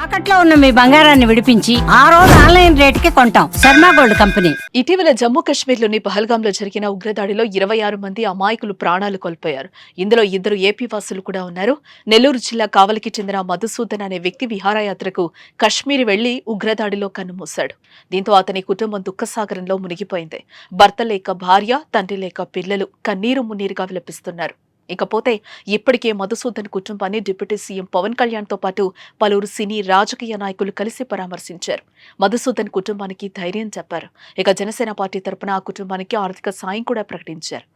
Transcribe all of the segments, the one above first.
తాకట్లో ఉన్న మీ బంగారాన్ని విడిపించి ఆ రోజు ఆన్లైన్ రేటుకి కొంటాం. Sharma gold company. ఇటీవల జమ్మూ కాశ్మీర్లోని పహల్గాంలో జరిగిన ఉగ్రదాడిలో 26 మంది అమాయకులు ప్రాణాలు కోల్పోయారు. ఇందులో 2 ఏపీ వాసులు కూడా ఉన్నారు. నెల్లూరు జిల్లా కావలికి చెందిన మధుసూదన్ అనే వ్యక్తి విహారయాత్రకు కశ్మీర్ వెళ్లి ఉగ్రదాడిలో కన్నుమూశాడు. దీంతో అతని కుటుంబం దుఃఖసాగరంలో మునిగిపోయింది. భర్త లేక భార్య, తండ్రి లేక పిల్లలు కన్నీరు మున్నీరుగా విలపిస్తున్నారు. ఇకపోతే ఇప్పటికే మధుసూదన్ కుటుంబాన్ని డిప్యూటీ సీఎం పవన్ కళ్యాణ్ తో పాటు పలువురు సినీ రాజకీయ నాయకులు కలిసి పరామర్శించారు. మధుసూదన్ కుటుంబానికి ధైర్యం చెప్పారు. ఇక జనసేన పార్టీ తరపున ఆ కుటుంబానికి ఆర్థిక సాయం కూడా ప్రకటించారు.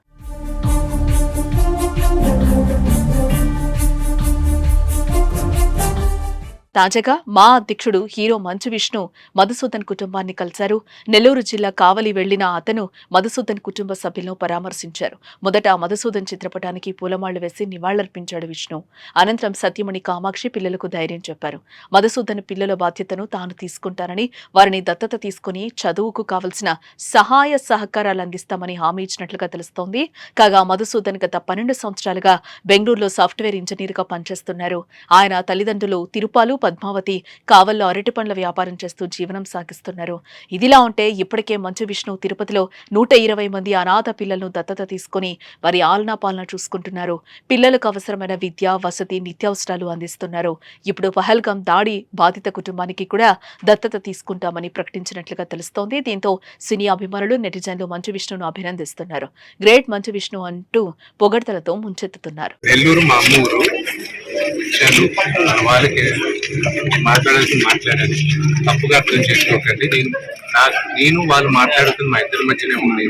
తాజాగా మా అధ్యక్షుడు హీరో మంచు విష్ణు మధుసూదన్ కుటుంబాన్ని కలిశారు. నెల్లూరు జిల్లా కావలి వెళ్లిన అతను మధుసూదన్ కుటుంబ సభ్యులను పరామర్శించారు. మొదట మధుసూదన్ చిత్రపటానికి పూలమాళ్లు వేసి నివాళులర్పించాడు విష్ణు. అనంతరం సత్యమణి కామాక్షి పిల్లలకు ధైర్యం చెప్పారు. మధుసూదన్ పిల్లల బాధ్యతను తాను తీసుకుంటానని, వారిని దత్తత తీసుకుని చదువుకు కావలసిన సహాయ సహకారాలు అందిస్తామని హామీ ఇచ్చినట్లుగా తెలుస్తోంది. కాగా మధుసూదన్ గత 12 సంవత్సరాలుగా బెంగళూరులో సాఫ్ట్వేర్ ఇంజనీర్ గా పనిచేస్తున్నారు. ఆయన తల్లిదండ్రులు తిరుపాలు, పద్మావతి కావల్లో అరటి పండ్ల వ్యాపారం చేస్తూ జీవనం సాగిస్తున్నారు. ఇదిలా ఉంటే ఇప్పటికే మంచు విష్ణు తిరుపతిలో 120 మంది అనాథ పిల్లలను దత్తత తీసుకుని వారి ఆలనా పాలన చూసుకుంటున్నారు. పిల్లలకు అవసరమైన విద్య, వసతి, నిత్యావసరాలు అందిస్తున్నారు. ఇప్పుడు పహల్గాం దాడి బాధిత కుటుంబానికి కూడా దత్తత తీసుకుంటామని ప్రకటించినట్లుగా తెలుస్తోంది. దీంతో సినీ అభిమానులు, నెటిజన్లు మంచు విష్ణును అభినందిస్తున్నారు. గ్రేట్ మంచు విష్ణు అంటూ పొగడ్తలతో ముంచెత్తుతున్నారు. వాళ్ళకి మాట్లాడాలి, తప్పుగా అర్థం చేసుకోకండి. నేను వాళ్ళు మాట్లాడుతున్న మా ఇద్దరి మధ్యనే ఉంది.